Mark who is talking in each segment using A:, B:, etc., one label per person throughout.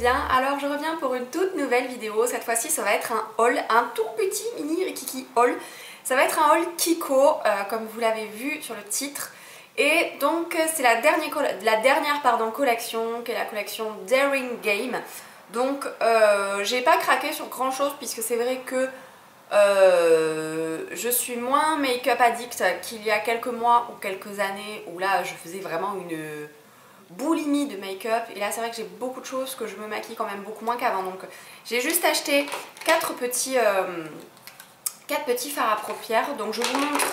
A: bien. Alors je reviens pour une toute nouvelle vidéo. Cette fois-ci ça va être un haul, un tout petit mini Rikiki haul. Ça va être un haul Kiko, comme vous l'avez vu sur le titre. Et donc c'est la dernière collection, qui est la collection Daring Game. Donc j'ai pas craqué sur grand chose, puisque c'est vrai que je suis moins make-up addict qu'il y a quelques mois ou quelques années, où là je faisais vraiment une boulimie de make-up. Et là c'est vrai que j'ai beaucoup de choses, que je me maquille quand même beaucoup moins qu'avant. Donc j'ai juste acheté 4 petits fards à paupières. Donc je vous montre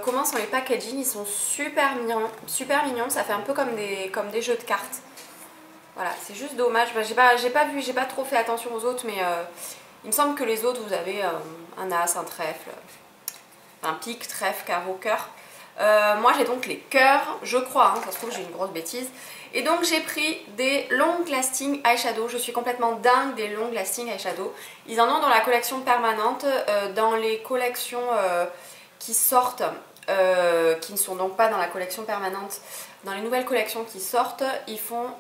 A: comment sont les packaging. Ils sont super mignons, super mignons. Ça fait un peu comme des jeux de cartes. Voilà, c'est juste dommage. J'ai pas trop fait attention aux autres, mais il me semble que les autres, vous avez un as, un trèfle, un pic, trèfle, carreau, cœur. Moi j'ai donc les cœurs, je crois, hein, ça se trouve j'ai une grosse bêtise. Et donc j'ai pris des long lasting eyeshadow. Je suis complètement dingue des long lasting eyeshadow. Ils en ont dans la collection permanente, dans les collections qui sortent, qui ne sont donc pas dans la collection permanente. Dans les nouvelles collections qui sortent, ils font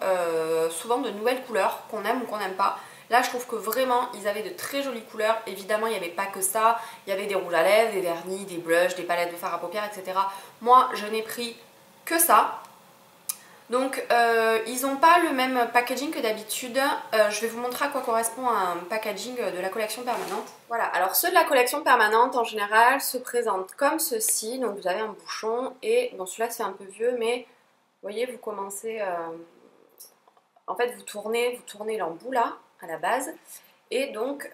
A: souvent de nouvelles couleurs qu'on aime ou qu'on n'aime pas. Là je trouve que vraiment ils avaient de très jolies couleurs. Évidemment il n'y avait pas que ça, il y avait des rouges à lèvres, des vernis, des blushs, des palettes de fard à paupières, etc. Moi je n'ai pris que ça. Donc ils n'ont pas le même packaging que d'habitude. Je vais vous montrer à quoi correspond un packaging de la collection permanente. Voilà, alors ceux de la collection permanente en général se présentent comme ceci. Donc vous avez un bouchon et bon celui-là c'est un peu vieux, mais vous voyez vous commencez... en fait vous tournez l'embout là à la base et donc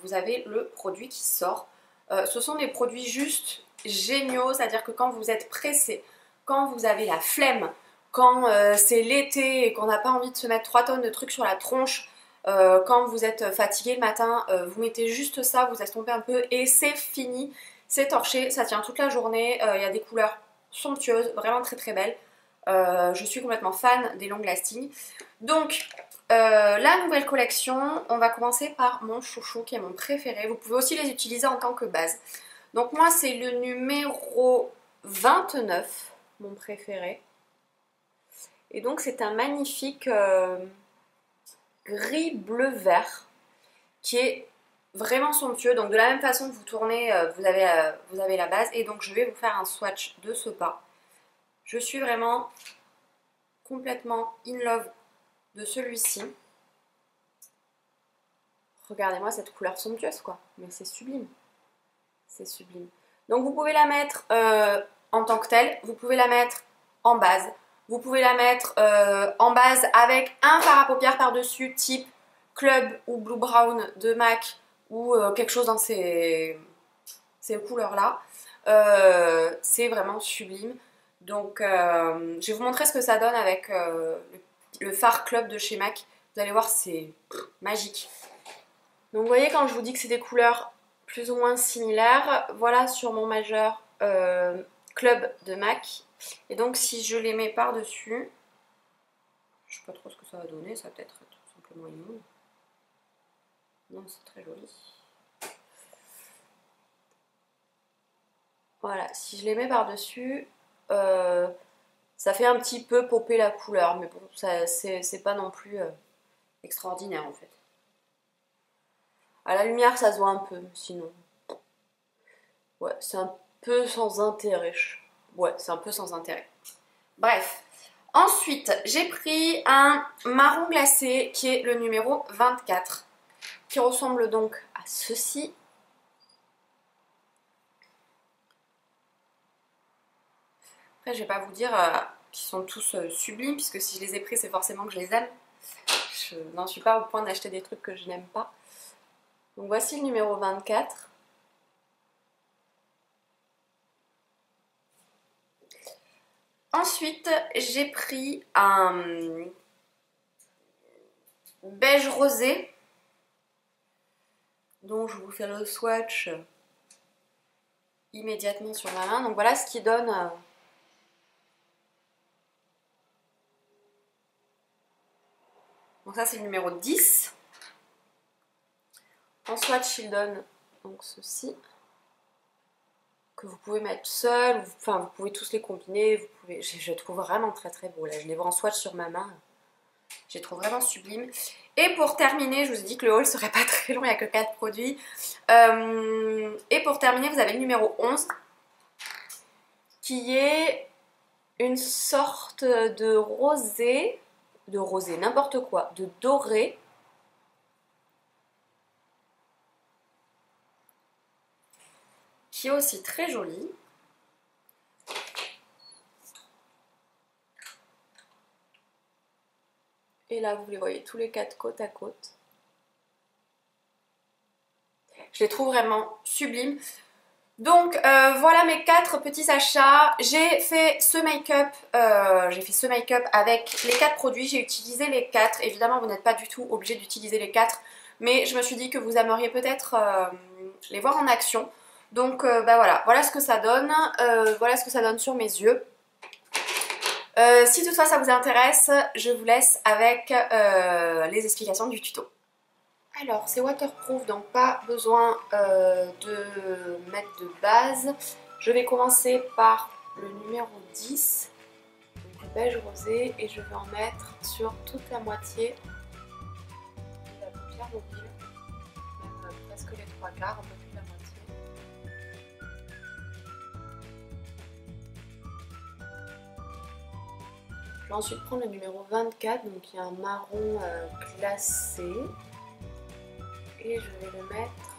A: vous avez le produit qui sort. Ce sont des produits juste géniaux, c'est-à-dire que quand vous êtes pressé, quand vous avez la flemme, quand c'est l'été et qu'on n'a pas envie de se mettre 3 tonnes de trucs sur la tronche, quand vous êtes fatigué le matin, vous mettez juste ça, vous estompez un peu et c'est fini, c'est torché, ça tient toute la journée, il y a des couleurs somptueuses, vraiment très très belles. Je suis complètement fan des long lasting. Donc la nouvelle collection, on va commencer par mon chouchou qui est mon préféré. Vous pouvez aussi les utiliser en tant que base. Donc moi c'est le numéro 29, mon préféré. Et donc c'est un magnifique gris bleu vert qui est vraiment somptueux. Donc de la même façon que vous tournez, vous avez la base. Et donc je vais vous faire un swatch de ce pas. Je suis vraiment complètement in love de celui-ci. Regardez-moi cette couleur somptueuse quoi, mais c'est sublime. C'est sublime. Donc vous pouvez la mettre en tant que telle, vous pouvez la mettre en base. Vous pouvez la mettre en base avec un fard à paupières par-dessus, type Club ou Blue Brown de MAC ou quelque chose dans ces couleurs-là. C'est vraiment sublime. Donc je vais vous montrer ce que ça donne avec le fard Club de chez MAC. Vous allez voir, c'est magique. Donc vous voyez quand je vous dis que c'est des couleurs plus ou moins similaires, voilà sur mon majeur Club de MAC. Et donc si je les mets par-dessus, je sais pas trop ce que ça va donner, ça va peut-être être tout simplement immonde. Non, c'est très joli. Voilà, si je les mets par-dessus, ça fait un petit peu popper la couleur, mais bon, c'est pas non plus extraordinaire en fait. À la lumière, ça se voit un peu, sinon. Ouais, c'est un peu sans intérêt. Ouais, c'est un peu sans intérêt. Bref. Ensuite, j'ai pris un marron glacé qui est le numéro 24. Qui ressemble donc à ceci. Après, je vais pas vous dire qu'ils sont tous sublimes, puisque si je les ai pris, c'est forcément que je les aime. Je n'en suis pas au point d'acheter des trucs que je n'aime pas. Donc voici le numéro 24. Ensuite, j'ai pris un beige rosé. Donc je vous fais le swatch immédiatement sur ma main. Donc voilà ce qui donne... Donc ça c'est le numéro 10. En swatch il donne donc ceci. Que vous pouvez mettre seul, enfin vous pouvez tous les combiner, vous pouvez, je trouve vraiment très très beau là, je les vois en swatch sur ma main, je les trouve vraiment sublimes. Et pour terminer, je vous ai dit que le haul serait pas très long, il n'y a que 4 produits. Et pour terminer, vous avez le numéro 11 qui est une sorte de rosé, n'importe quoi, de doré. Qui est aussi très joli. Et là, vous les voyez tous les 4 côte à côte. Je les trouve vraiment sublimes. Donc voilà mes 4 petits achats. J'ai fait ce make-up avec les 4 produits. J'ai utilisé les 4. Évidemment, vous n'êtes pas du tout obligé d'utiliser les 4. Mais je me suis dit que vous aimeriez peut-être les voir en action. Donc bah voilà ce que ça donne. Voilà ce que ça donne sur mes yeux. Si toutefois ça vous intéresse, je vous laisse avec les explications du tuto. Alors c'est waterproof, donc pas besoin de mettre de base. Je vais commencer par le numéro 10, donc le beige rosé, et je vais en mettre sur toute la moitié de la paupière mobile, même presque les 3/4, un peu plus de la moitié. Je vais ensuite prendre le numéro 24, donc il y a un marron glacé. Et je vais le mettre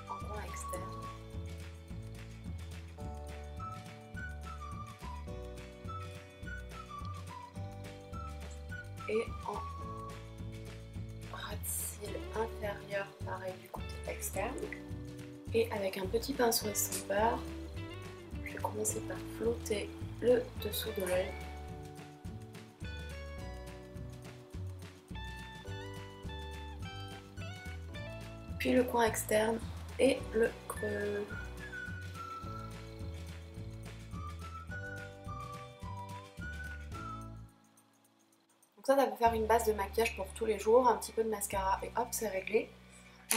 A: en coin externe. Et en ras de cils inférieur, pareil du côté externe. Et avec un petit pinceau estompeur, je vais commencer par flotter le dessous de l'œil. Puis le coin externe et le creux. Donc ça va vous faire une base de maquillage pour tous les jours, un petit peu de mascara et hop, c'est réglé.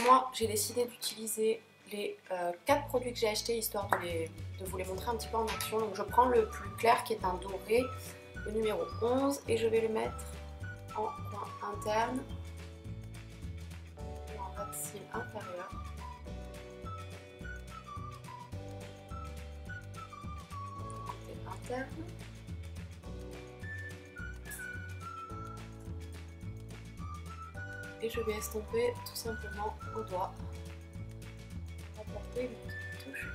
A: Moi, j'ai décidé d'utiliser les 4 produits que j'ai achetés histoire de vous les montrer un petit peu en action. Donc je prends le plus clair qui est un doré, le numéro 11, et je vais le mettre en coin interne. Cils inférieur. Côté interne. Et je vais estomper tout simplement au doigt. Apporter une petite touche.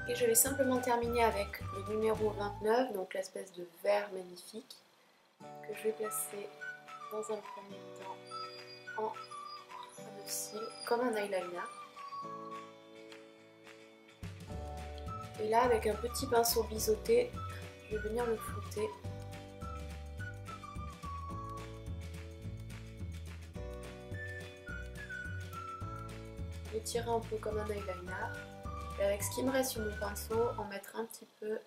A: Et je vais simplement terminer avec le numéro 29, donc l'espèce de vert magnifique que je vais placer dans un premier temps en ras de cils comme un eyeliner. Et là avec un petit pinceau biseauté, je vais venir le flouter. L'étirer un peu comme un eyeliner. Et avec ce qui me reste sur mon pinceau, en mettre un petit peu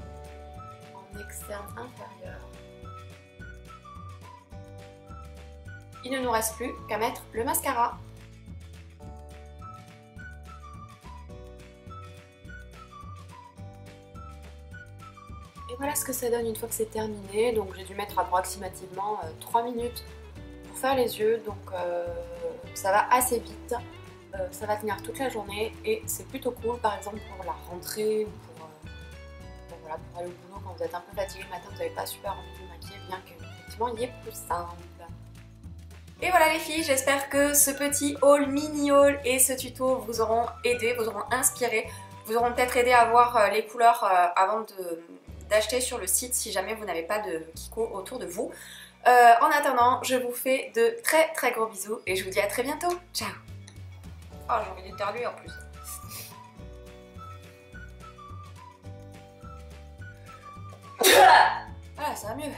A: en externe inférieur. Il ne nous reste plus qu'à mettre le mascara. Et voilà ce que ça donne une fois que c'est terminé. Donc j'ai dû mettre approximativement 3 minutes pour faire les yeux. Donc ça va assez vite. Ça va tenir toute la journée et c'est plutôt cool par exemple pour la rentrée ou pour aller au boulot quand vous êtes un peu fatigué le matin, vous n'avez pas super envie de vous maquiller, bien qu'effectivement il y ait plus simple. Et voilà les filles, j'espère que ce petit haul, mini haul et ce tuto vous auront aidé, vous auront inspiré, vous auront peut-être aidé à voir les couleurs avant d'acheter sur le site si jamais vous n'avez pas de Kiko autour de vous. En attendant, je vous fais de très très gros bisous et je vous dis à très bientôt. Ciao. Oh, j'ai envie d'éternuer en plus. Voilà, ça va mieux.